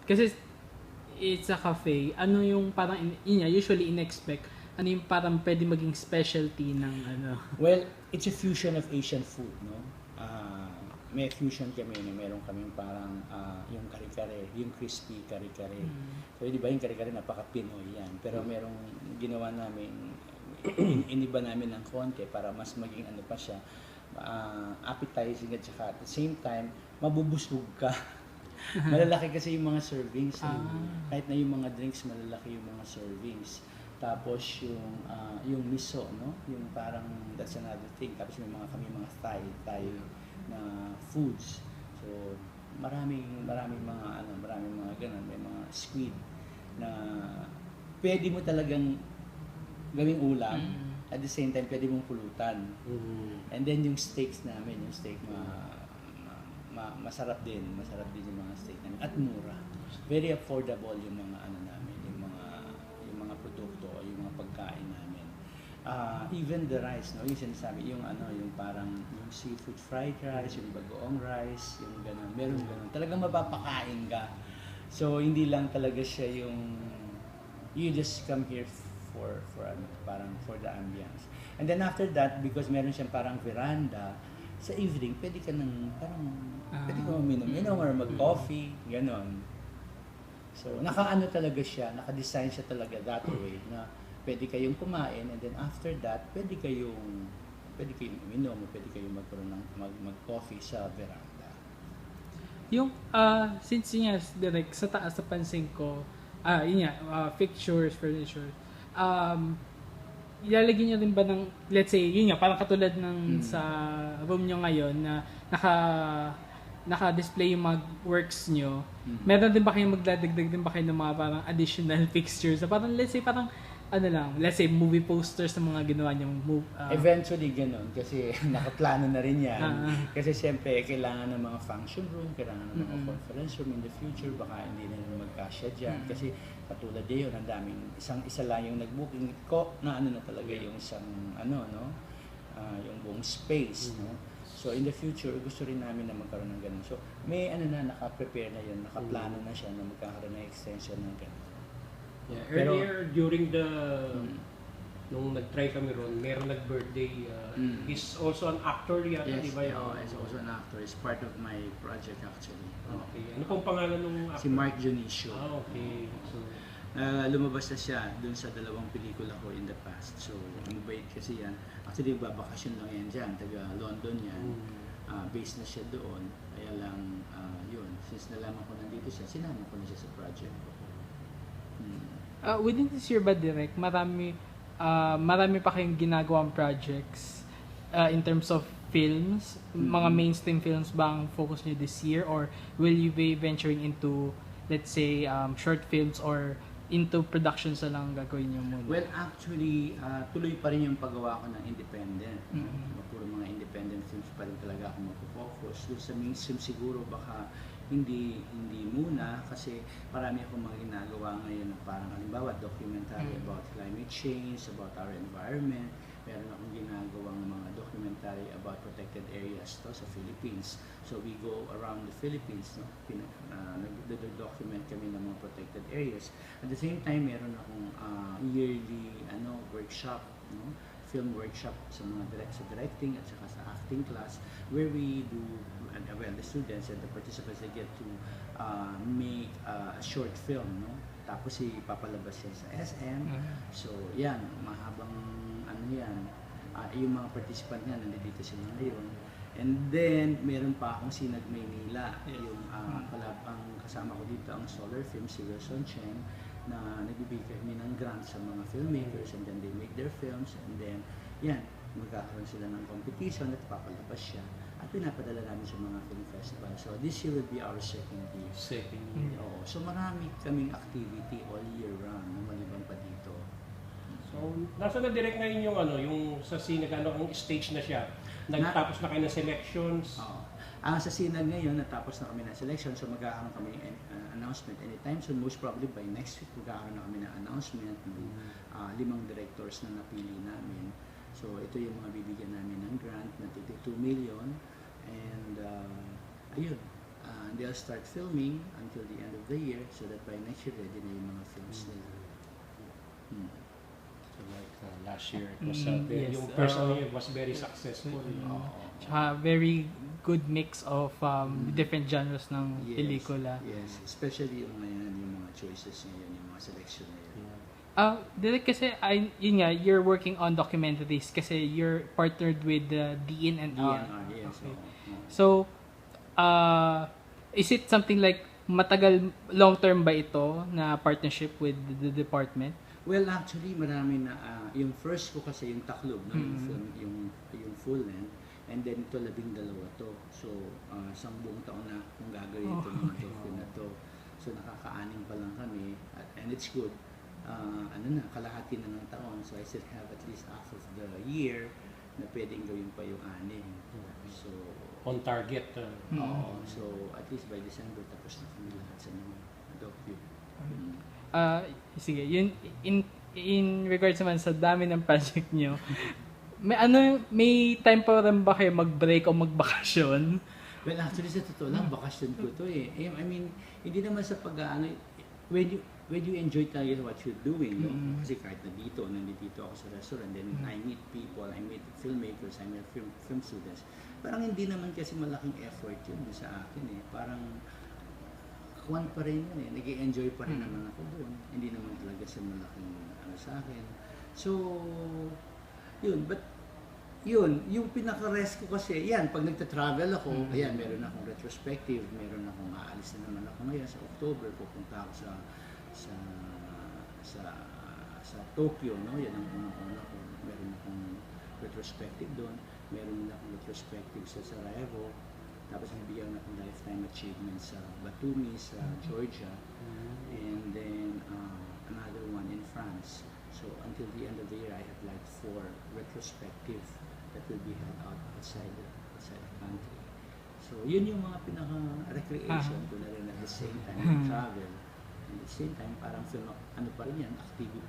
kasi it's a cafe, ano yung parang, usually in-expect, ano yung parang pwede maging specialty ng ano? Well, it's a fusion of Asian food, no? May fusion kami na meron kaming parang yung kare-kare, yung crispy kare-kare. So, di ba yung kare-kare napaka-Pinoy yan. Pero merong ginawa namin, iniba namin ng konti para mas maging ano pa siya, appetizing at saka at the same time, mabubusog ka. Malalaki kasi yung mga servings. Kahit na yung mga drinks, malalaki yung mga servings. Tapos yung miso, no? Yung parang that's another thing. Tapos may mga Thai na foods. So maraming mga ganun, may mga squid na pwede mo talagang gawing ulam. At the same time pwede mong pulutan. And then yung steaks namin, yung steak masarap din yung mga steak namin at mura. Very affordable yung mga namin, yung mga produkto, yung mga pagkain namin. Even the rice, no, yung sinasabi, yung parang yung seafood fried rice, yung bagoong rice, yung ganun, meron ganun. Talagang mapapakain ka. So hindi lang talaga siya yung you just come here for parang for the ambience. And then after that, because meron siyang parang veranda, sa evening, pwede ka uminom or mag-coffee, gano'n. So, talaga siya, naka-design siya talaga that way, na pwede kayong kumain, and then after that, pwede kayong uminom, pwede kayong magkaroon ng mag-coffee sa veranda. Yung, since yun nga, direct, sa taas sa pansin ko, fixtures, furniture, ilalagay niyo rin ba ng, let's say, yun nga, parang katulad ng sa room nyo ngayon na naka-display yung mga works nyo, meron din ba kayong magdadagdag din ba kayo ng mga parang additional fixtures? Parang, let's say, let's say, movie posters ng mga ginawa niyong eventually, ganun. Kasi nakaplano na rin yan. Kasi siyempre, kailangan ng mga function room, kailangan ng mga conference room in the future, baka hindi na magkasya dyan. Kasi katulad yun, ang daming, isa lang yung nag-booking ko na na talaga yung isang, yung buong space, no? So, in the future, gusto rin namin na magkaroon ng ganun. So, may naka-prepare na yun, nakaplano na siya na magkakaroon ng extension ng ganun. Yeah, earlier during nung nag-try kami ron, meron nag-birthday. He's also an actor yata, yes, di ba? He's also an actor. He's part of my project actually. Okay. Ano pong pangalan ng actor? Si Mark Junicio. Okay. So, lumabas na siya dun sa 2 pelikula ko in the past. So, mabait kasi yan. Actually, babakasyon lang yan dyan. Taga London yan. Based na siya doon. Kaya lang, yun. Since nalaman ko nandito siya, sinama ko na siya sa project ko. Within this year ba, direct, marami pa kayong ginagawang projects in terms of films? Mga mainstream films ba ang focus niyo this year? Or will you be venturing into, let's say, short films or into productions na lang gagawin niyo muna? Well, actually, tuloy pa rin yung paggawa ko ng independent. Puro mga independent films pa rin talaga ako mag-focus. Doon sa mainstream siguro baka hindi muna kasi marami akong mga ginagawa ngayon na parang halimbawa documentary about climate change, about our environment. Meron akong ginagawang mga documentary about protected areas sa Philippines. So we go around the Philippines, no? Nag-document kami ng mga protected areas. At the same time, meron akong yearly workshop, no? Film workshop sa directing at saka sa acting class where we do the students and the participants, they get to make a short film, no? Tapos ipapalabas yan sa SM. So yan, mahabang yan. Yung mga participant nga nandito sila ngayon. And then meron pa akong Sinag Maynila. Yung ang kasama ko dito ang Solar Film, si Wilson Cheng, na nagbibigay kami ng grants sa mga filmmakers, and then they make their films, and then yan, magkakaroon sila ng competition at papalabas siya at pinapadala namin sa mga film festival. So this year will be our second year. Oo. So marami kaming activity all year round, maliban pa dito. so nasa na direct ngayon yung sa Sinag, ang stage na siya? Nagtapos na kayo ng selections? Oo. Sa Sinag ngayon, natapos na kami ng selection, so magkakaroon kami announcement anytime soon. Most probably by next week, magkakaroon na kami ng announcement ng 5 directors na napili namin. So ito yung mga bibigyan namin ng grant na 2 million, and ayun, they'll start filming until the end of the year so that by next year ready na yung mga films nila. So like last year, it was Yes, yung first year was very successful. Tsaka very good mix of different genres ng pelikula. Yes, especially yung ngayon, yung mga choices ngayon, yung mga selection ngayon. Direk, kasi yun nga, you're working on documentaries kasi you're partnered with DNR. Yes. Okay. So, is it something like matagal, long-term ba ito na partnership with the department? Well, actually, marami na. Yung first ko kasi yung Taklob, no? Yung full length. And then ito, 12 to. So, 10 taon na kung gagawin ito yung docu na to. So, nakaka-anim pa lang kami. And it's good. Kalahati na ng taon. So, I still have at least half of the year na pwedeng gawin pa yung 6. So, On target. So, at least by December, tapos na kami lahat sa mga docu. Sige, yun, in regards naman sa dami ng project nyo, may time pa rin ba kayo mag-break o magbakasyon? Well, actually, sa totoo lang, bakasyon ko to eh. I mean, hindi naman sa when you enjoy talaga what you're doing, no? Kasi kahit nandito ako sa restaurant, then I meet people, I meet filmmakers, I meet film students. Parang hindi naman kasi malaking effort yun sa akin eh. Parang kwan pa rin yun eh. Nag-i-enjoy pa rin naman ako doon. Hindi naman talaga sa malaking sa akin. So, yun. But, yung pinaka-rest ko kasi, yan, pag nagta-travel ako, ayan, meron akong retrospective, meron akong aalis na naman ako ngayon sa October, pupunta ako sa Tokyo, no? Yan ang unang-una ko. Meron akong retrospective doon. Meron akong retrospective sa Sarajevo. Tapos nabigyan akong lifetime achievement sa Batumi, sa Georgia. And then another one in France. So until the end of the year, I have like 4 retrospective that will be held outside the country. So yun yung mga pinaka-recreation ko na rin at the same time travel. And at the same time, parang film, pa rin yan, activity